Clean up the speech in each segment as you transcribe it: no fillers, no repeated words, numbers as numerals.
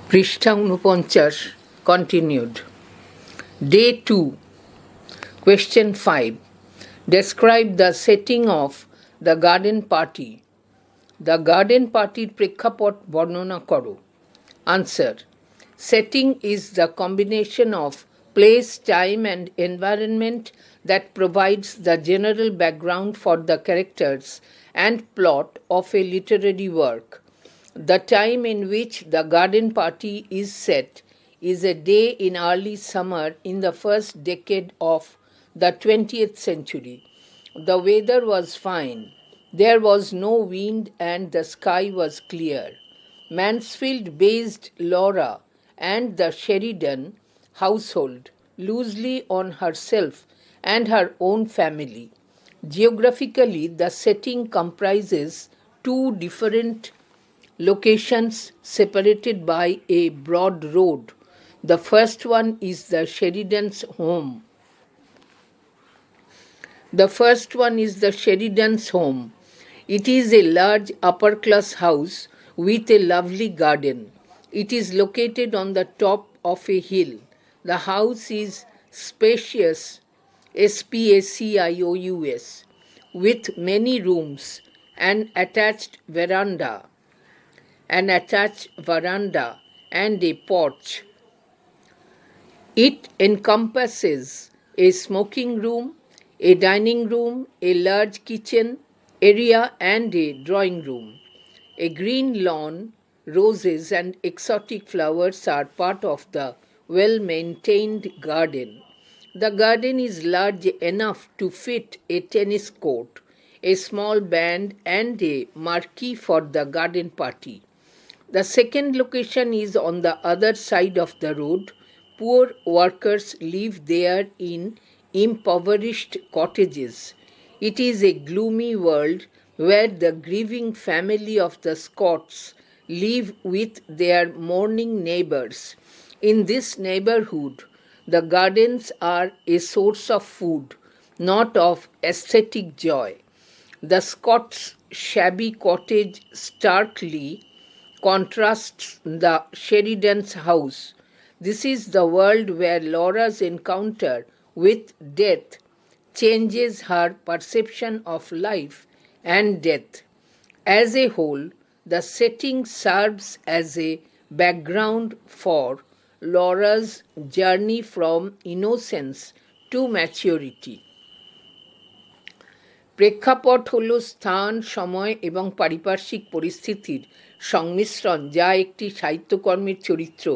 পৃষ্ঠা ৪৯ continued. Day 2. Question 5. Describe the setting of the garden party. The garden partyর প্রেক্ষাপট বর্ণনা করো. Answer. Setting is the combination of place, time and environment that provides the general background for the characters and plot of a literary work. The time in which the garden party is set is a day in early summer in the first decade of the 20th century. The weather was fine. There was no wind and the sky was clear. Mansfield-based Laura and the Sheridan household loosely on herself and her own family. Geographically, the setting comprises two different locations separated by a broad road. The first one is the Sheridan's home. It is a large upper-class house with a lovely garden. It is located on the top of a hill. The house is spacious, spacious, with many rooms, an attached veranda and a porch. It encompasses a smoking room, a dining room, a large kitchen area and a drawing room. A green lawn, roses and exotic flowers are part of the well-maintained garden. The garden is large enough to fit a tennis court, a small band and a marquee for the garden party. The second location is on the other side of the road. Poor workers live there in impoverished cottages. It is a gloomy world where the grieving family of the Scots live with their mourning neighbors. In this neighborhood, the gardens are a source of food, not of aesthetic joy. The Scots' shabby cottage starkly contrasts the Sheridan's house. This is the world where Laura's encounter with death changes her perception of life and death. As a whole, the setting serves as a background for Laura's journey from innocence to maturity. প্রেক্ষাপট হল স্থান, সময় এবং পারিপার্শ্বিক পরিস্থিতির সংমিশ্রণ যা একটি সাহিত্যকর্মের চরিত্র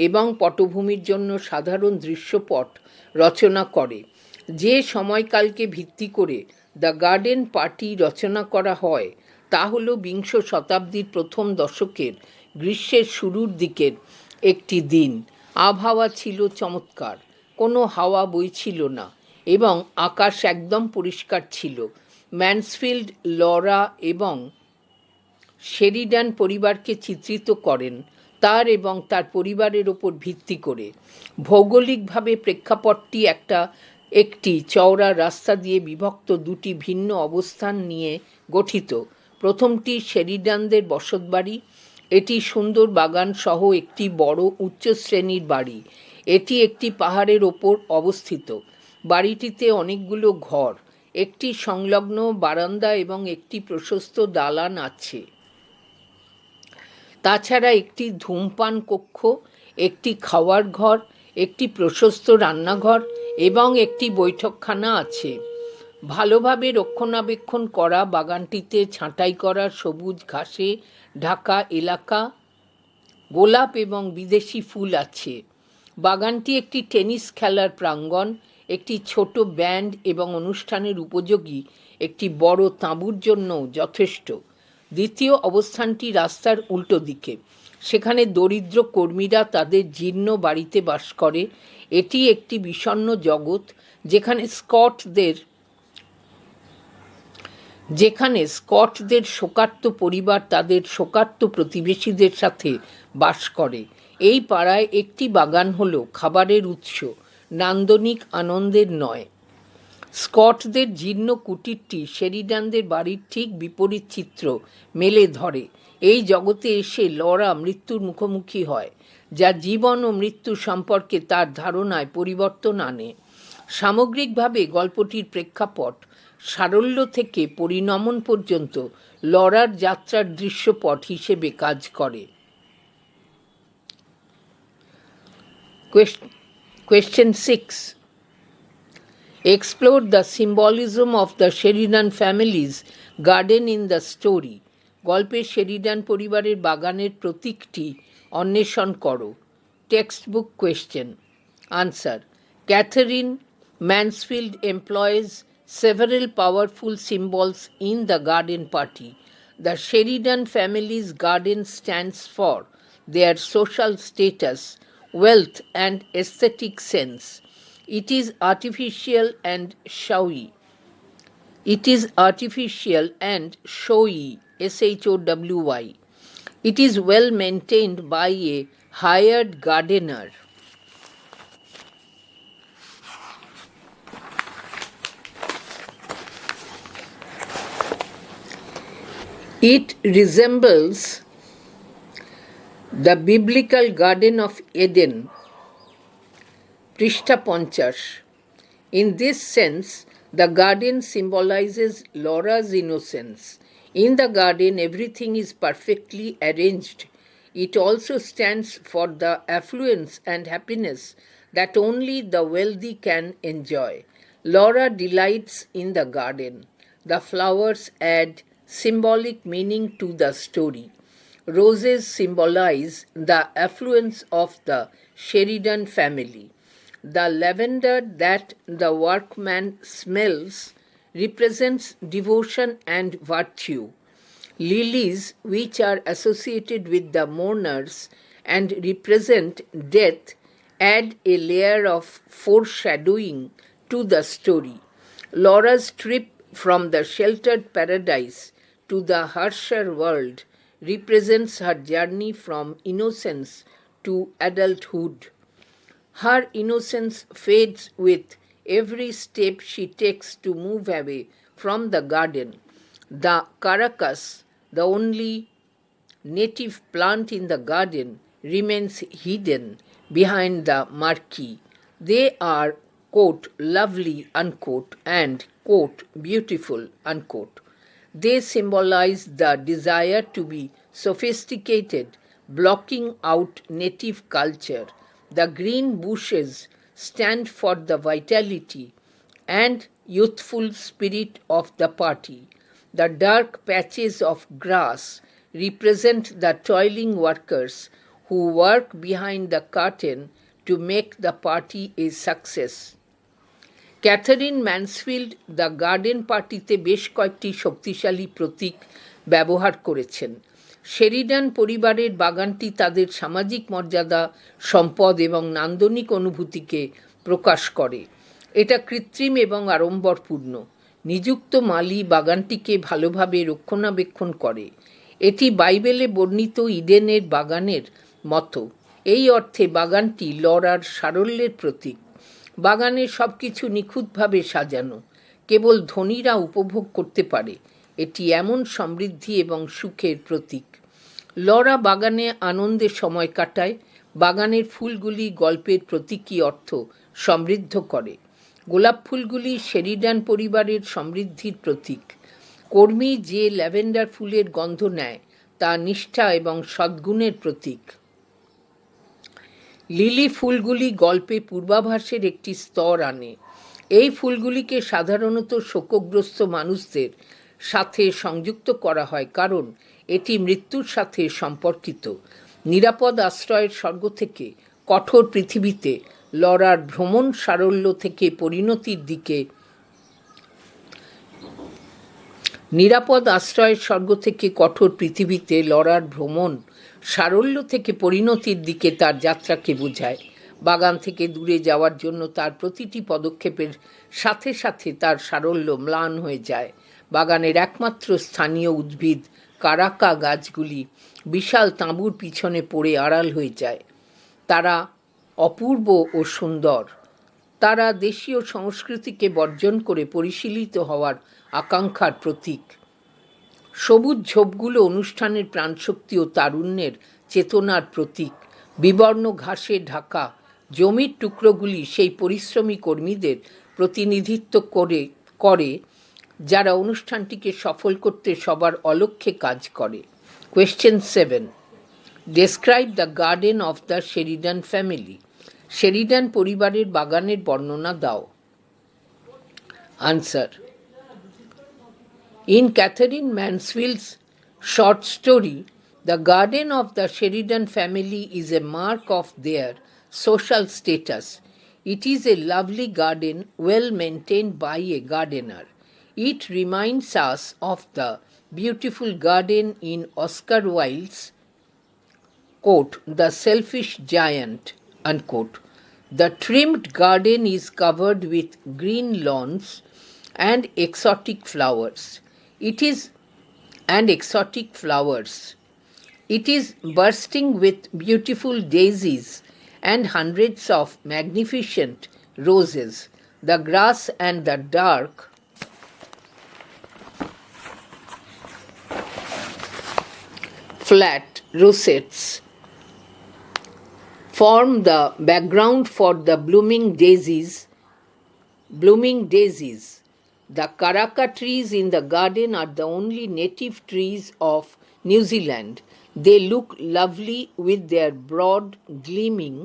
এবং পটভূমির জন্য সাধারণ দৃশ্যপট রচনা করে। যে সময়কালকে ভিত্তি করে দ্য গার্ডেন পার্টি রচনা করা হয় তা হল বিংশ শতাব্দীর প্রথম দশকের গ্রীষ্মের শুরুর দিকের একটি দিন। আবহাওয়া ছিল চমৎকার, কোনো হাওয়া বইছিল না এবং আকাশ একদম পরিষ্কার ছিল। ম্যানসফিল্ড লরা এবং শেরিডান পরিবারকে চিত্রিত করেন তার এবং তার পরিবারের ওপর ভিত্তি করে। ভৌগোলিকভাবে প্রেক্ষাপটটি একটি চওড়া রাস্তা দিয়ে বিভক্ত দুটি ভিন্ন অবস্থান নিয়ে গঠিত। প্রথমটি শেরিডানদের বসতবাড়ি। এটি সুন্দর বাগান সহ একটি বড় উচ্চ শ্রেণীর বাড়ি। এটি একটি পাহাড়ের ওপর অবস্থিত। বাড়িটিতে অনেকগুলো ঘর, একটি সংলগ্ন বারান্দা এবং একটি প্রশস্ত দালান আছে। তাছাড়া একটি ধূমপান কক্ষ, একটি খাওয়ার ঘর, একটি প্রশস্ত রান্নাঘর এবং একটি বৈঠকখানা আছে। ভালোভাবে রক্ষণাবেক্ষণ করা বাগানটিতে ছাঁটাই করা সবুজ ঘাসে ঢাকা এলাকা, গোলাপ এবং বিদেশি ফুল আছে। বাগানটি একটি টেনিস খেলার প্রাঙ্গণ, একটি ছোট ব্যান্ড এবং অনুষ্ঠানের উপযোগী একটি বড় তাঁবুর জন্য যথেষ্ট। দ্বিতীয় অবস্থানটি রাস্তার উল্টো দিকে। সেখানে দরিদ্র কর্মীরা তাদের জীর্ণ বাড়িতে বাস করে। এটি একটি বিষণ্ণ জগৎ যেখানে স্কটদের শোকার্ত পরিবার তাদের শোকার্ত প্রতিবেশীদের সাথে বাস করে। এই পাড়ায় একটি বাগান হলো খাবারের উৎস, নান্দনিক আনন্দের নয়। স্কটদের জীর্ণ কুটিরটি শেরিডানদের বাড়ির ঠিক বিপরীত চিত্র মেলে ধরে। এই জগতে এসে লরা মৃত্যুর মুখোমুখি হয়। যা জীবন ও মৃত্যু সম্পর্কে তার ধারণায় পরিবর্তন আনে। সামগ্রিকভাবে গল্পটির প্রেক্ষাপট সারল্য থেকে পরিণমন পর্যন্ত লরার যাত্রার দৃশ্যপট হিসেবে কাজ করে। Question 6. Explore the symbolism of the Sheridan family's garden in the story. গল্পে শেরিডান পরিবারের বাগানের প্রতীকটি অন্বেষণ করো। Textbook question. Answer: Katherine Mansfield employs several powerful symbols in the garden party. The Sheridan family's garden stands for their social status, wealth, and aesthetic sense. It is artificial and showy. showy. It is well maintained by a hired gardener. It resembles the biblical Garden of Eden. পৃষ্ঠা 50. In this sense, the garden symbolizes Laura's innocence. In the garden, everything is perfectly arranged. It also stands for the affluence and happiness that only the wealthy can enjoy. Laura delights in the garden. The flowers add symbolic meaning to the story. Roses symbolize the affluence of the Sheridan family. The lavender that the workman smells represents devotion and virtue. Lilies, which are associated with the mourners and represent death, add a layer of foreshadowing to the story. Laura's trip from the sheltered paradise to the harsher world represents her journey from innocence to adulthood. Her innocence fades with every step she takes to move away from the garden. The caracas, the only native plant in the garden, remains hidden behind the marquee. They are, quote, lovely, unquote, and, quote, beautiful, unquote. They symbolize the desire to be sophisticated, blocking out native culture. The green bushes stand for the vitality and youthful spirit of the party. The dark patches of grass represent the toiling workers who work behind the curtain to make the party a success. Katherine Mansfield the garden পার্টিতে বেশ কয়েকটি শক্তিশালী প্রতীক ব্যবহার করেছেন। Sheridan পরিবারের বাগানটি তাদের সামাজিক মর্যাদা, সম্পদ এবং নান্দনিক অনুভূতিকে প্রকাশ করে। এটা কৃত্রিম এবং আড়ম্বরপূর্ণ। নিযুক্ত মালি বাগানটিকে ভালোভাবে রক্ষণাবেক্ষণ করে। এটি বাইবেলে বর্ণিত ইডেনের বাগানের মতো। এই অর্থে বাগানটি লরার সারল্যের প্রতীক। বাগানে সব কিছু নিখুঁতভাবে সাজানো, কেবল ধনীরা উপভোগ করতে পারে। এটি এমন সমৃদ্ধি এবং সুখের প্রতীক। লরা বাগানে আনন্দে সময় কাটায়। বাগানের ফুলগুলি গল্পের প্রতীকী অর্থ সমৃদ্ধ করে। গোলাপ ফুলগুলি শেরিডান পরিবারের সমৃদ্ধির প্রতীক। কর্মী যে ল্যাভেন্ডার ফুলের গন্ধ নেয় তা নিষ্ঠা এবং সদ্গুণের প্রতীক। লিলি ফুলগুলি গল্পে পূর্বাভাসের একটি স্তর আনে। এই ফুলগুলিকে সাধারণত শোকগ্রস্ত মানুষদের সাথে সংযুক্ত করা হয়, কারণ এটি মৃত্যুর সাথে সম্পর্কিত। নিরাপদ আশ্রয়ের স্বর্গ থেকে কঠোর পৃথিবীতে লরার ভ্রমণ সারল্য থেকে পরিণতির দিকে সারল্য থেকে পরিণতির দিকে তার যাত্রাকে বোঝায়। বাগান থেকে দূরে যাওয়ার জন্য তার প্রতিটি পদক্ষেপের সাথে সাথে তার সারল্য ম্লান হয়ে যায়। বাগানের একমাত্র স্থানীয় উদ্ভিদ কারাকা গাছগুলি বিশাল তাঁবুর পিছনে পড়ে আড়াল হয়ে যায়। তারা অপূর্ব ও সুন্দর। তারা দেশীয় সংস্কৃতিকে বর্জন করে পরিশীলিত হওয়ার আকাঙ্ক্ষার প্রতীক। সবুজ ঝোপগুলো অনুষ্ঠানের প্রাণশক্তি ও তারুণ্যের চেতনার প্রতীক। বিবর্ণ ঘাসে ঢাকা জমির টুকরোগুলি সেই পরিশ্রমী কর্মীদের প্রতিনিধিত্ব করে যারা অনুষ্ঠানটিকে সফল করতে সবার অলক্ষ্যে কাজ করে। Question 7. Describe the garden of the Sheridan family. Sheridan পরিবারের বাগানের বর্ণনা দাও। Answer: In Catherine Mansfield's short story, the garden of the Sheridan family is a mark of their social status. It is a lovely garden well maintained by a gardener. It reminds us of the beautiful garden in Oscar Wilde's quote, "The Selfish Giant," unquote. The trimmed garden is covered with green lawns and exotic flowers. It is bursting with beautiful daisies and hundreds of magnificent roses. The grass and the dark flat rosettes form the background for the blooming daisies. The karaka trees in the garden are the only native trees of New Zealand. They look lovely with their broad, gleaming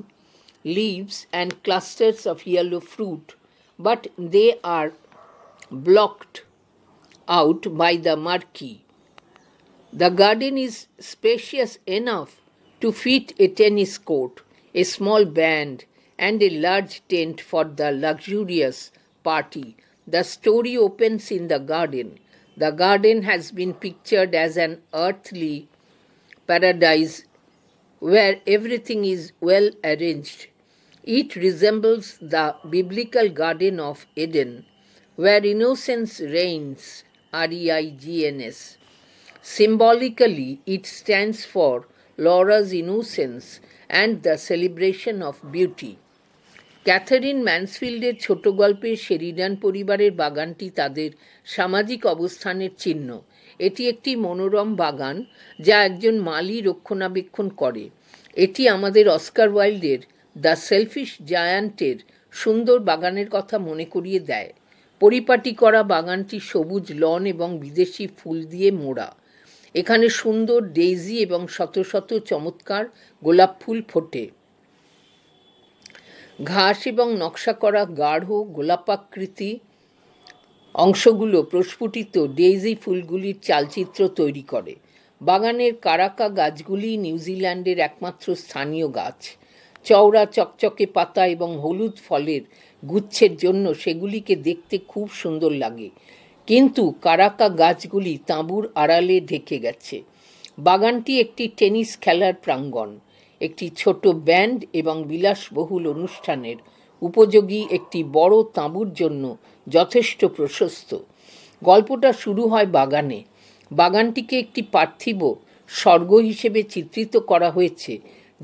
leaves and clusters of yellow fruit, but they are blocked out by the murky. The garden is spacious enough to fit a tennis court, a small band, and a large tent for the luxurious party. The story opens in the garden. The garden has been pictured as an earthly paradise where everything is well arranged. It resembles the biblical Garden of Eden, where innocence reigns, R-E-I-G-N-S. Symbolically, it stands for Laura's innocence and the celebration of beauty. Katherine ম্যানসফিল্ডের ছোট গল্পের Sheridan পরিবারের বাগানটি তাদের সামাজিক অবস্থানের চিহ্ন। এটি একটি মনোরম বাগান যা একজন মালি রক্ষণাবেক্ষণ করে। এটি আমাদের অস্কার ওয়াইল্ডের দ্য সেলফিশ জায়ান্টের সুন্দর বাগানের কথা মনে করিয়ে দেয়। পরিপাটি করা বাগানটি সবুজ লন এবং বিদেশি ফুল দিয়ে মোড়া। এখানে সুন্দর ডেইজি এবং শত শত চমৎকার গোলাপ ফুল ফোটে। ঘাস এবং নকশা করা গাঢ় গোলাপাকৃতি অংশগুলো প্রস্ফুটিত ডেইজি ফুলগুলির চালচিত্র তৈরি করে। বাগানের কারাকা গাছগুলি নিউজিল্যান্ডের একমাত্র স্থানীয় গাছ। চওড়া চকচকে পাতা এবং হলুদ ফলের গুচ্ছের জন্য সেগুলিকে দেখতে খুব সুন্দর লাগে, কিন্তু কারাকা গাছগুলি তাঁবুর আড়ালে ঢেকে গেছে। বাগানটি একটি টেনিস খেলার প্রাঙ্গণ, একটি ছোট ব্যান্ড এবং বিলাসবহুল অনুষ্ঠানের উপযোগী একটি বড় তাঁবুর জন্য যথেষ্ট প্রশস্ত। গল্পটা শুরু হয় বাগানে। বাগানটিকে একটি পার্থিব স্বর্গ হিসেবে চিত্রিত করা হয়েছে,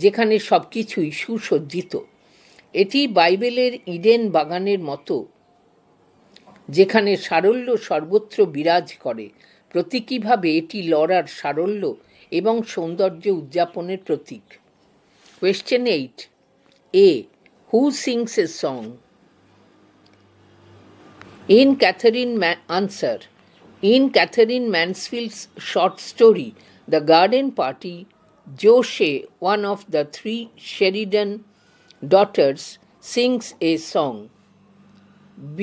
যেখানে সব কিছুই সুসজ্জিত। এটি বাইবেলের ইডেন বাগানের মতো, যেখানে সারল্য সর্বত্র বিরাজ করে। প্রতীকীভাবে এটি লরার সারল্য এবং সৌন্দর্য উদযাপনের প্রতীক। Question 8. A. Who sings a song? Answer. In Catherine Mansfield's short story, The Garden Party, Joshe, one of the 3 Sheridan daughters, sings a song. B.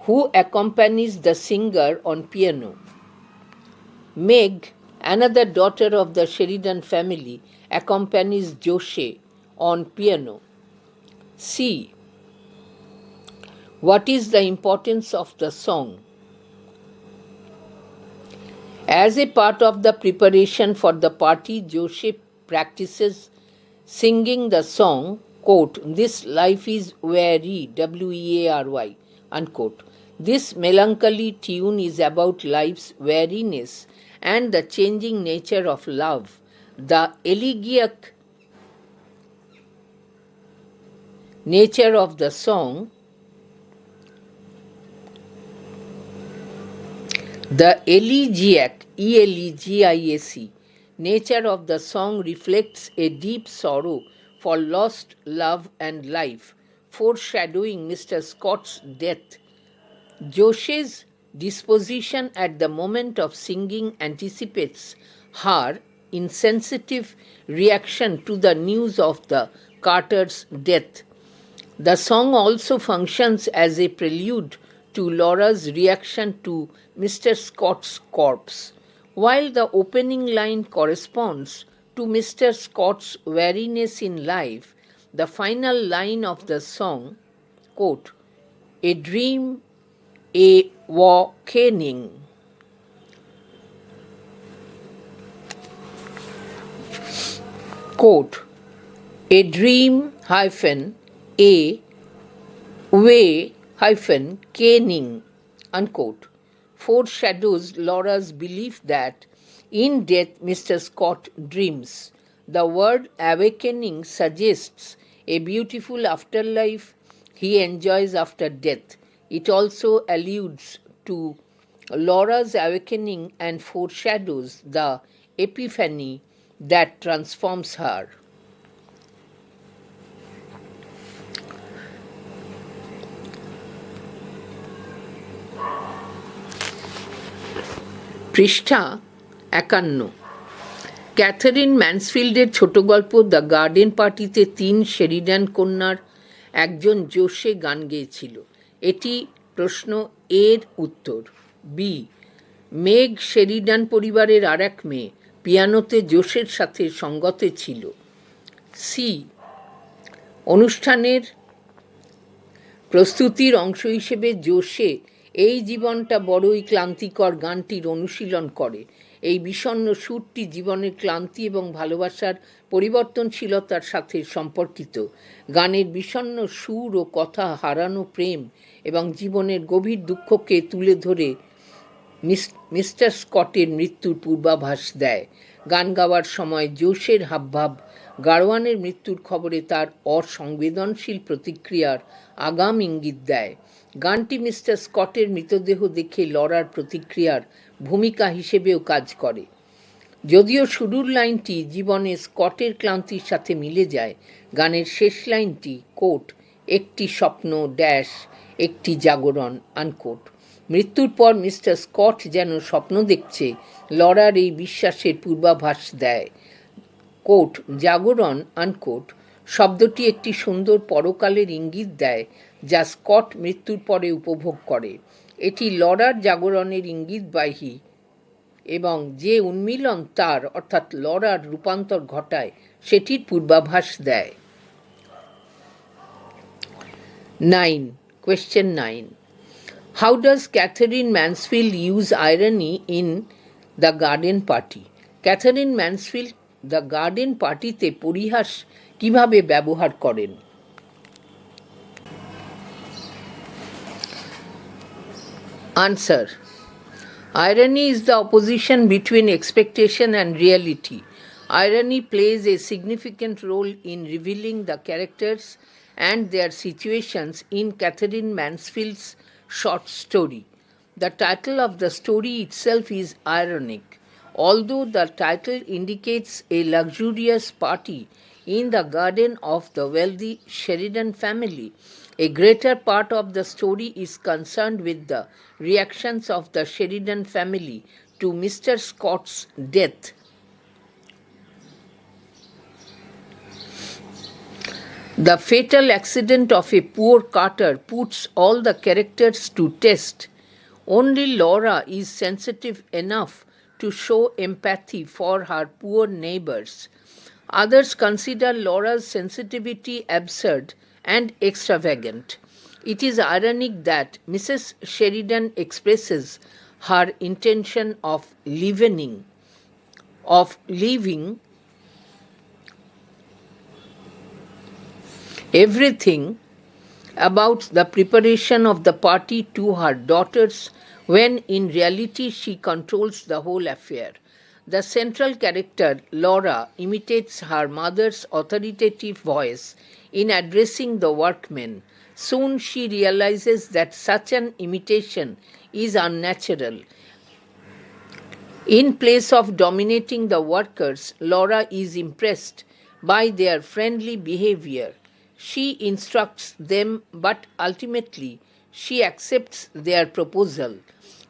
Who accompanies the singer on piano? Meg, another daughter of the Sheridan family, accompanies Joshe on piano. C. What is the importance of the song? As a part of the preparation for the party, Joshe practices singing the song, quote, "This life is weary," W-E-A-R-Y, unquote. This melancholy tune is about life's weariness and the changing nature of love. The elegiac nature of the song, the elegiac, E-L-E-G-I-A-C, Nature of the song reflects a deep sorrow for lost love and life, foreshadowing Mr. Scott's death. Joshe's disposition at the moment of singing anticipates her insensitive reaction to the news of the Carter's death. The song also functions as a prelude to Laura's reaction to Mr. Scott's corpse. While the opening line corresponds to Mr. Scott's weariness in life, the final line of the song, quote, "A dream, a awakening," quote, "A dream hyphen a way hyphen caning," unquote, foreshadows Laura's belief that in death Mr. Scott dreams. The word awakening suggests a beautiful afterlife he enjoys after death. It also alludes to Laura's awakening and foreshadows the epiphany that transforms her. পৃষ্ঠা ৫১। Catherine ম্যানসফিল্ডের ছোট গল্প the garden পার্টিতে ৩ Sheridan কন্যার একজন জোশে গান গেয়েছিল। এটি প্রশ্ন এর উত্তর। বি, মেগ শেরিডান পরিবারের আর এক মেয়ে, পিয়ানোতে জোশের সাথে সঙ্গতে ছিল। সি, অনুষ্ঠানের প্রস্তুতির অংশ হিসেবে জোশে এই জীবনটা বড়ই ক্লান্তিকর গানটির অনুশীলন করে। এই বিষণ্ণ সুরটি জীবনের ক্লান্তি এবং ভালোবাসার পরিবর্তনশীলতার সাথে সম্পর্কিত। গানের বিষণ্ণ সুর ও কথা হারানো প্রেম এবং জীবনের গভীর দুঃখকে তুলে ধরে মিস্টার স্কটের মৃত্যুর পূর্বাভাস দেয়। গান গাওয়ার সময় জোশের হাবভাব গাড়োয়ানের মৃত্যুর খবরে তার অসংবেদনশীল প্রতিক্রিয়ার আগাম ইঙ্গিত দেয়। গানটি মিস্টার স্কটের মৃতদেহ দেখে লরার প্রতিক্রিয়ার ভূমিকা হিসেবেও কাজ করে। যদিও শুরুর লাইনটি জীবনে স্কটের ক্লান্তির সাথে মিলে যায়, গানের শেষ লাইনটি, কোট, "একটি স্বপ্ন ড্যাশ একটি জাগরণ", আনকোট, মৃত্যুর পর মিস্টার স্কট যেন স্বপ্ন দেখছে, লরার এই বিশ্বাসের পূর্বাভাস দেয়। কোট, "জাগরণ", আনকোট, শব্দটি একটি সুন্দর পরকালের ইঙ্গিত দেয় যা স্কট মৃত্যুর পরে উপভোগ করে। এটি লরার জাগরণের ইঙ্গিতবাহী এবং যে উন্মিলন তার অর্থাৎ লরার রূপান্তর ঘটায় সেটির পূর্বাভাস দেয়। 9. Question 9. How does Catherine Mansfield use irony in The Garden Party? Catherine Mansfield the garden পার্টিতে পরিহাস কিভাবে ব্যবহার করেন? Answer. Irony is the opposition between expectation and reality. Irony plays a significant role in revealing the characters and their situations in Catherine Mansfield's short story. The title of the story itself is ironic. Although the title indicates a luxurious party in the garden of the wealthy Sheridan family, a greater part of the story is concerned with the reactions of the Sheridan family to Mr. Scott's death. The fatal accident of a poor carter puts all the characters to test. Only Laura is sensitive enough to show empathy for her poor neighbors. Others consider Laura's sensitivity absurd and extravagant. It is ironic that Mrs. Sheridan expresses her intention of leaving everything about the preparation of the party to her daughters, when in reality she controls the whole affair. The central character, Laura, imitates her mother's authoritative voice in addressing the workmen. Soon she realizes that such an imitation is unnatural In place of dominating the workers, Laura is impressed by their friendly behavior. She instructs them, but ultimately she accepts their proposal.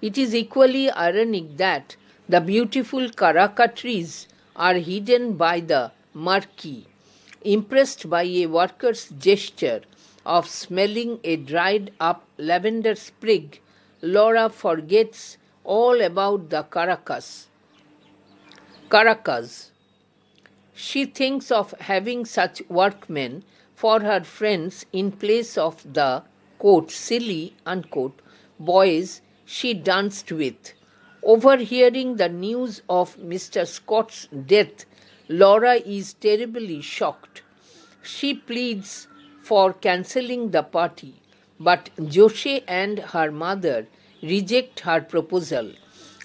It is equally ironic that the beautiful Karaka trees are hidden by the murky. Impressed by a worker's gesture of smelling a dried up lavender sprig, Laura forgets all about the Caracas. She thinks of having such workmen for her friends in place of the quote, silly unquote, boys she danced with. Overhearing the news of Mr. Scott's death, Laura is terribly shocked. She pleads for cancelling the party, but Joshe and her mother reject her proposal.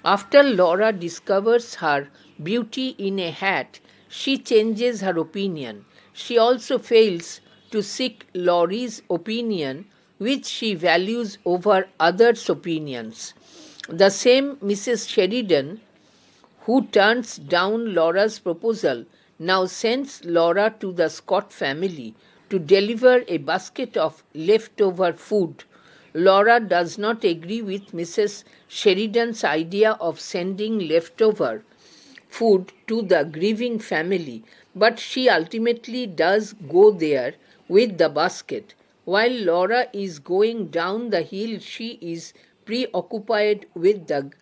After Laura discovers her beauty in a hat, she changes her opinion. She also fails to seek Laurie's opinion, which she values over others' opinions. The same Mrs. Sheridan, who turns down Laura's proposal, now sends Laura to the Scott family to deliver a basket of leftover food. Laura does not agree with Mrs. Sheridan's idea of sending leftover food to the grieving family, but she ultimately does go there with the basket. While Laura is going down the hill, she is preoccupied with the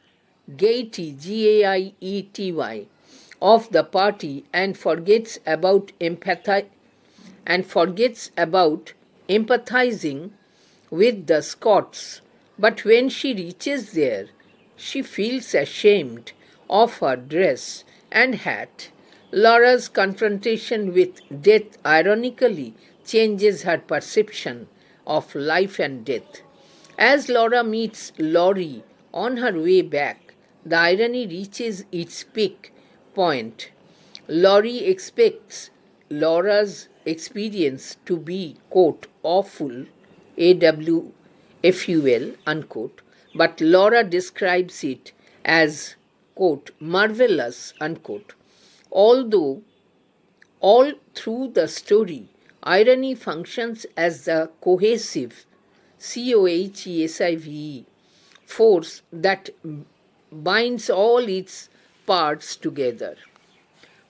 gaiety, Gaiety, of the party and forgets about empathizing with the Scots. But when she reaches there, she feels ashamed of her dress and hat. Laura's confrontation with death ironically changes her perception of life and death. As Laura meets Laurie on her way back, the irony reaches its peak point. Laurie expects Laura's experience to be, quote, awful, AWFUL, unquote, but Laura describes it as, quote, marvelous, unquote. Although all through the story, irony functions as the cohesive, COHESIVE, force that binds all its parts together.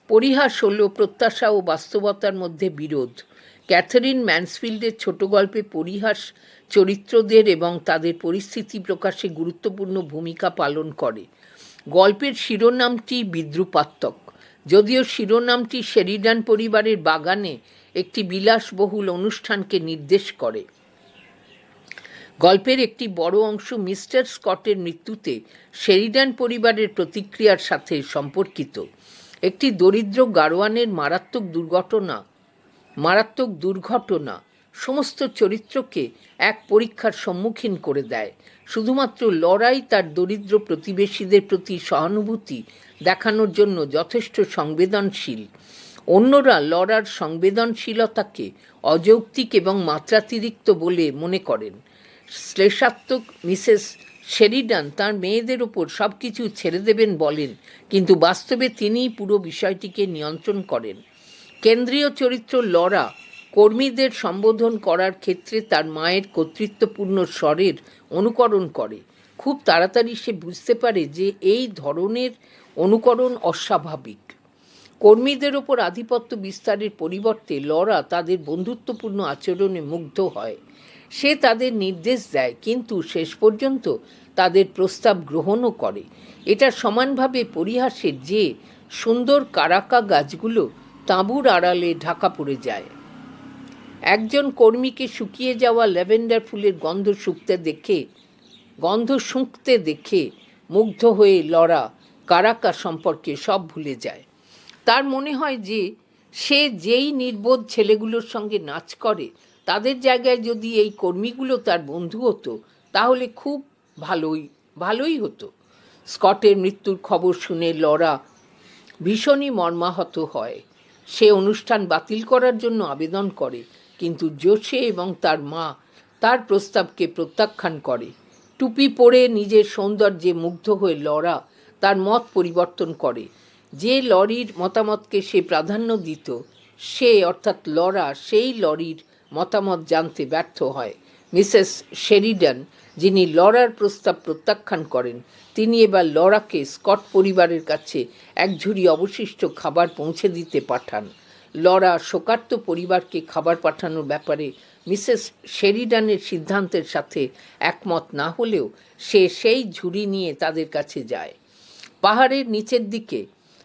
পরিহাস হল প্রত্যাশা ও বাস্তবতার মধ্যে বিরোধ। Catherine ম্যানসফিল্ডের ছোট গল্পে পরিহাস চরিত্রদের এবং তাদের পরিস্থিতি প্রকাশে গুরুত্বপূর্ণ ভূমিকা পালন করে। গল্পের শিরোনামটি বিদ্রূপাত্মক, যদিও শিরোনামটি শেরিডান পরিবারের বাগানে একটি বিলাসবহুল অনুষ্ঠানকে নির্দেশ করে। গল্পের একটি বড় অংশ মিস্টার স্কটের মৃত্যুতে শেরিডান পরিবারের প্রতিক্রিয়ার সাথে সম্পর্কিত। একটি দরিদ্র গারোয়ানের মারাত্মক দুর্ঘটনা সমস্ত চরিত্রকে এক পরীক্ষার সম্মুখীন করে দেয়। শুধুমাত্র লড়াই তার দরিদ্র প্রতিবেশীদের প্রতি সহানুভূতি দেখানোর জন্য যথেষ্ট সংবেদনশীল। অন্যরা লড়ার সংবেদনশীলতাকে অযৌক্তিক এবং মাত্রাতিরিক্ত বলে মনে করেন। শ্লেষাত্মক মিসেস শেরিডান তাঁর মেয়েদের ওপর সব কিছু ছেড়ে দেবেন বলেন, কিন্তু বাস্তবে তিনিই পুরো বিষয়টিকে নিয়ন্ত্রণ করেন। কেন্দ্রীয় চরিত্র লরা কর্মীদের সম্বোধন করার ক্ষেত্রে তার মায়ের কর্তৃত্বপূর্ণ স্বরের অনুকরণ করে। খুব তাড়াতাড়ি সে বুঝতে পারে যে এই ধরনের অনুকরণ অস্বাভাবিক। কর্মীদের ওপর আধিপত্য বিস্তারের পরিবর্তে লরা তাদের বন্ধুত্বপূর্ণ আচরণে মুগ্ধ হয়। সে তাদের নির্দেশ দেয়, কিন্তু শেষ পর্যন্ত তাদের প্রস্তাব গ্রহণও করে। এটা সমানভাবে পরিহাসের যে সুন্দর কারাকা গাছগুলো তাঁবুর আড়ালে ঢাকা পড়ে যায়। একজন কর্মীকে শুকিয়ে যাওয়া ল্যাভেন্ডার ফুলের গন্ধ শুঁকতে দেখে মুগ্ধ হয়ে লরা কারাকা সম্পর্কে সব ভুলে যায়। তার মনে হয় যে সে যেই নির্বোধ ছেলেগুলোর সঙ্গে নাচ করে তাদের জায়গায় যদি এই কর্মীগুলো তার বন্ধু হতো তাহলে খুব ভালোই হতো। স্কটের মৃত্যুর খবর শুনে লরা ভীষণই মর্মাহত হয়। সে অনুষ্ঠান বাতিল করার জন্য আবেদন করে, কিন্তু জোশে এবং তার মা তার প্রস্তাবকে প্রত্যাখ্যান করে। টুপি পরে নিজের সৌন্দর্যে মুগ্ধ হয়ে লরা তার মত পরিবর্তন করে। যে লরির মতামতকে সে প্রাধান্য দিত, সে অর্থাৎ লরা সেই লরির মতামত জানতে ব্যর্থ হয়। মিসেস শেরিডান, যিনি লরার প্রস্তাব প্রত্যাখ্যান করেন, তিনি এবার লরাকে স্কট পরিবারের কাছে এক ঝুড়ি অবশিষ্ট খাবার পৌঁছে দিতে পাঠান। লরা শোকার্ত পরিবারকে খাবার পাঠানোর ব্যাপারে মিসেস শেরিডানের সিদ্ধান্তের সাথে একমত না হলেও সে সেই ঝুড়ি নিয়ে তাদের কাছে যায়। পাহাড়ের নিচের দিকে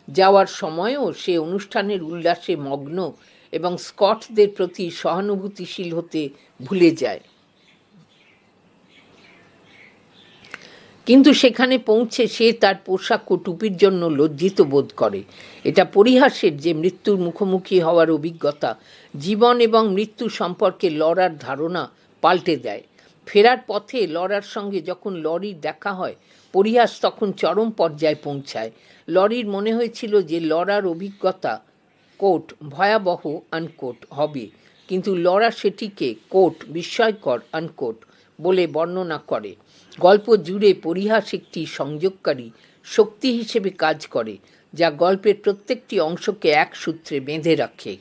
যাওয়ার সময়ও সে অনুষ্ঠানের উল্লাসে মগ্ন এবং স্কটদের প্রতি সহানুভূতিশীল হতে ভুলে যায়। কিন্তু সেখানে পৌঁছে সে তার পোশাক ও টুপির জন্য লজ্জিত বোধ করে। এটা পরিহাসের যে মৃত্যুর মুখোমুখি হওয়ার অভিজ্ঞতা জীবন এবং মৃত্যু সম্পর্কে লরার ধারণা পাল্টে দেয়। ফেরার পথে লরার সঙ্গে যখন লরির দেখা হয়, পরিহাস তখন চরম পর্যায়ে পৌঁছায়। লরির মনে হয়েছিল যে লরার অভিজ্ঞতা কোট ভয়াবহ আনকোট হবে, কিন্তু লরা সেটিকে কোট বিস্ময়কর আনকোট বলে বর্ণনা করে। গল্প জুড়ে পরিহাস একটি সংযোগকারী শক্তি হিসেবে কাজ করে, যা গল্পের প্রত্যেকটি অংশকে এক সূত্রে বেঁধে রাখে।